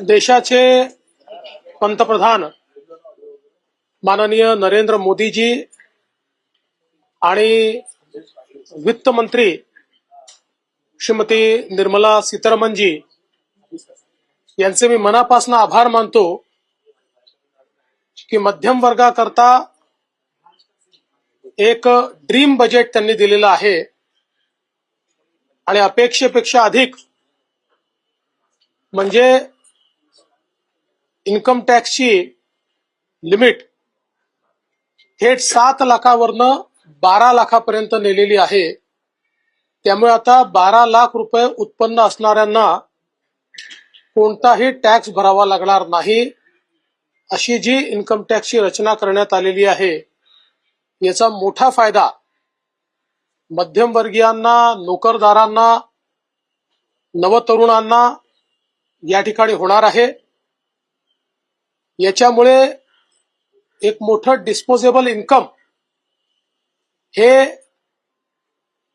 देशाचे पंतप्रधान माननीय नरेंद्र मोदीजी आणि वित्त मंत्री श्रीमती निर्मला सीतारमणजी यांचे मी मनापासून आभार मानतो की मध्यम वर्गाकरता एक ड्रीम बजेट त्यांनी दिलेलं आहे आणि अपेक्षेपेक्षा अधिक म्हणजे इन्कम टॅक्सची लिमिट थेट 7 लाखावरनं 12 लाखापर्यंत नेलेली आहे। त्यामुळे आता 12 लाख रुपये उत्पन्न असणाऱ्यांना कोणताही टॅक्स भरावा लागणार नाही अशी जी इन्कम टॅक्सची रचना करण्यात आलेली आहे याचा मोठा फायदा मध्यमवर्गीयांना, नोकरदारांना, नवतरुणांना या ठिकाणी होणार आहे। याच्यामुळे एक मोठं डिस्पोजेबल इन्कम हे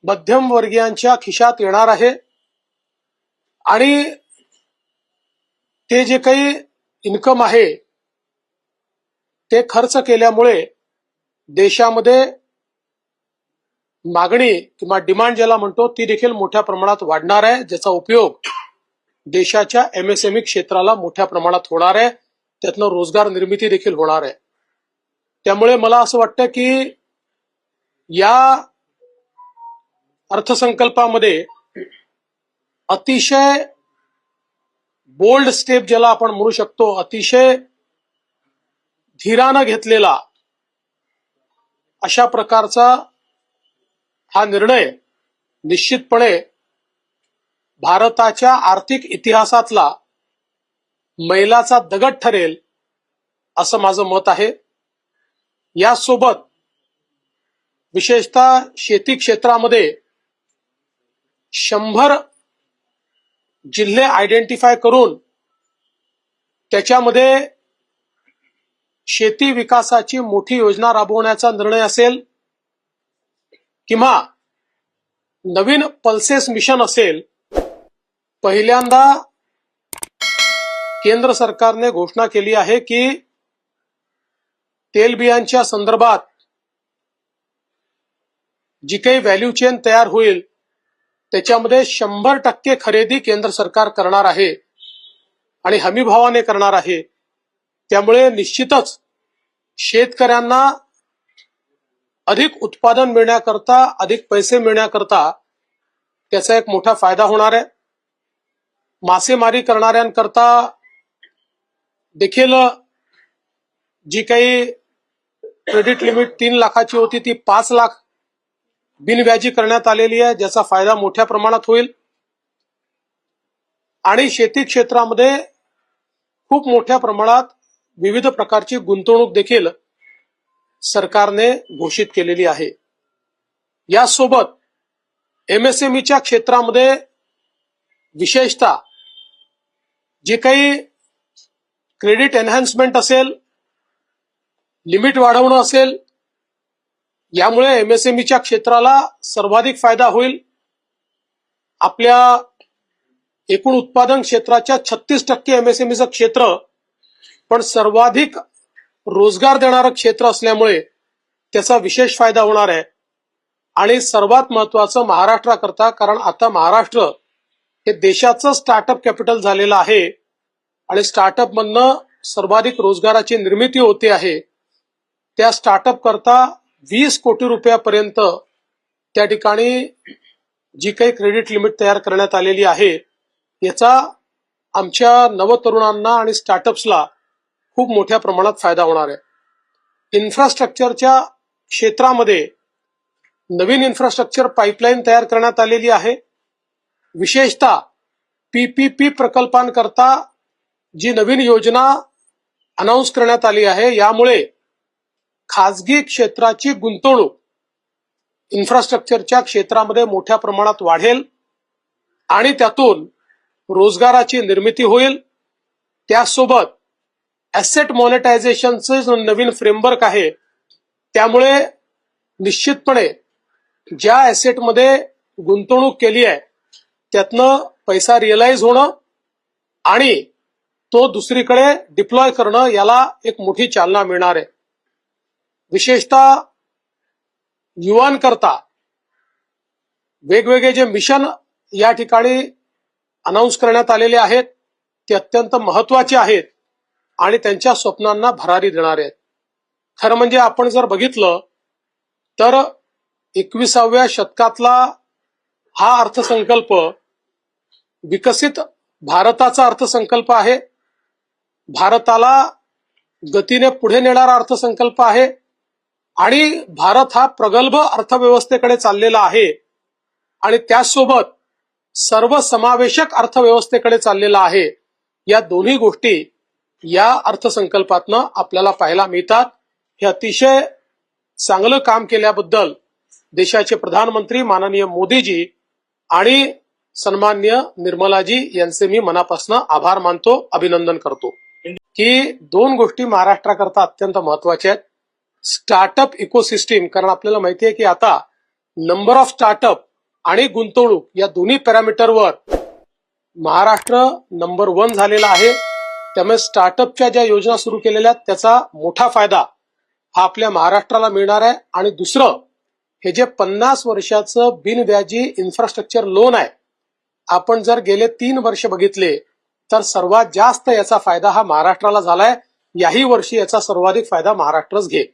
मध्यम वर्गीयांच्या खिशात येणार आहे आणि ते जे काही इन्कम आहे ते खर्च केल्यामुळे देशामध्ये मागणी किंवा डिमांड ज्याला म्हणतो ती देखील मोठ्या प्रमाणात वाढणार आहे, ज्याचा उपयोग देशाच्या एमएसएमई क्षेत्राला मोठ्या प्रमाणात होणार आहे, त्यातनं रोजगार निर्मिती देखील होणार आहे। त्यामुळे मला असं वाटतं की या अर्थसंकल्पामध्ये अतिशय बोल्ड स्टेप ज्याला आपण म्हणू शकतो, अतिशय धीरानं घेतलेला अशा प्रकारचा हा निर्णय निश्चितपणे भारताच्या आर्थिक इतिहासातला मैलाचा दगड ठरेल असं माझं मत आहे। यासोबत विशेषतः शेती क्षेत्रामध्ये 100 जिल्हे आयडेंटिफाय करून त्याच्यामध्ये शेती विकासाची मोठी योजना राबवण्याचा निर्णय असेल किंवा नवीन पल्सेस मिशन असेल, पहिल्यांदा केंद्र सरकारने घोषणा केली आहे की तेलबियांच्या संदर्भात जी काही व्हॅल्यू चेन तयार होईल त्याच्यामध्ये 100% खरेदी केंद्र सरकार करणार आहे आणि हमीभावाने करणार आहे। त्यामुळे निश्चितच शेतकऱ्यांना अधिक उत्पादन मिळण्याकरता, अधिक पैसे मिळण्याकरता त्याचा एक मोठा फायदा होणार आहे। मासेमारी करणाऱ्यांकरता देखील जी काही क्रेडिट लिमिट 3 लाखाची होती ती 5 लाख बिनव्याजी करण्यात आलेली आहे, ज्याचा फायदा मोठ्या प्रमाणात होईल। आणि शेती क्षेत्रामध्ये खूप मोठ्या प्रमाणात विविध प्रकारची गुंतवणूक देखील सरकारने घोषित केलेली आहे। यासोबत एमएसएमईच्या क्षेत्रामध्ये विशेषतः जे काही क्रेडिट एनहान्समेंट असेल, लिमिट वाढवणं असेल, यामुळे एमएसएमईच्या क्षेत्राला सर्वाधिक फायदा होईल। आपल्या एकूण उत्पादन क्षेत्राच्या 36% एमएसएमईचं क्षेत्र पण सर्वाधिक रोजगार देणारं क्षेत्र असल्यामुळे त्याचा विशेष फायदा होणार आहे। आणि सर्वात महत्त्वाचं महाराष्ट्राकरता, कारण आता महाराष्ट्र हे देशाचं स्टार्टअप कॅपिटल झालेलं आहे आणि स्टार्टअप मधनं सर्वाधिक रोजगाराची निर्मिती होते आहे। त्या स्टार्टअप करता 20 कोटी रुपयापर्यंत त्या ठिकाणी जी काही क्रेडिट लिमिट तयार करण्यात आलेली आहे याचा आमच्या नवतरुणांना आणि स्टार्टअप्सला खूप मोठ्या प्रमाणात फायदा होणार आहे। इन्फ्रास्ट्रक्चरच्या क्षेत्रामध्ये नवीन इन्फ्रास्ट्रक्चर पाईपलाईन तयार करण्यात आलेली आहे। विशेषतः पीपीपी प्रकल्पांकरता जी नवीन योजना अनाउन्स करण्यात आली आहे, यामुळे खासगी क्षेत्राची गुंतवणूक इन्फ्रास्ट्रक्चरच्या क्षेत्रामध्ये मोठ्या प्रमाणात वाढेल आणि त्यातून रोजगाराची निर्मिती होईल। त्यासोबत ॲसेट मॉनिटायझेशनचे नवीन फ्रेमवर्क आहे, त्यामुळे निश्चितपणे ज्या ॲसेटमध्ये गुंतवणूक केली आहे त्यातनं पैसा रिअलाइज होणं आणि तो दुसरीकडे डिप्लॉय करणं याला एक मोठी चालना मिळणार आहे. विशेषतः युवांकरता वेगवेगळे जे मिशन या ठिकाणी अनाउन्स करण्यात आलेले आहेत ते अत्यंत महत्वाचे आहेत आणि त्यांच्या स्वप्नांना भरारी देणारे आहेत. खरं म्हणजे आपण जर बघितलं तर 21व्या शतकातला हा अर्थसंकल्प विकसित भारताचा अर्थसंकल्प आहे. भारताला गतीने पुढे नेणारा अर्थसंकल्प आहे आणि भारत हा प्रगल्भ अर्थव्यवस्थेकडे चाललेला आहे आणि त्याचसोबत सर्वसमावेशक अर्थव्यवस्थेकडे चाललेला आहे. या दोन्ही गोष्टी या अर्थसंकल्पातनं आपल्याला पाहायला मिळतात. हे अतिशय चांगलं काम केल्याबद्दल देशाचे प्रधानमंत्री माननीय मोदीजी आणि सन्माननीय निर्मलाजी यांचे मी मनापासून आभार मानतो, अभिनंदन करतो. की दोन गोष्टी महाराष्ट्राकरता अत्यंत महत्वाच्या आहेत. स्टार्टअप इकोसिस्टीम, कारण आपल्याला माहिती आहे की आता नंबर ऑफ स्टार्टअप आणि गुंतवणूक या दोन्ही पॅरामीटरवर महाराष्ट्र नंबर 1 झालेला आहे. त्यामुळे स्टार्टअपच्या ज्या योजना सुरू केलेल्या आहेत त्याचा मोठा फायदा हा आपल्या महाराष्ट्राला मिळणार आहे. आणि दुसरं, हे जे 50 वर्षाचं बिनव्याजी इन्फ्रास्ट्रक्चर लोन आहे, आपण जर गेले 3 वर्ष बघितले तर सर्वात जास्त याचा फायदा हा महाराष्ट्राला झालाय. याही वर्षी याचा सर्वाधिक फायदा महाराष्ट्रच घेईल.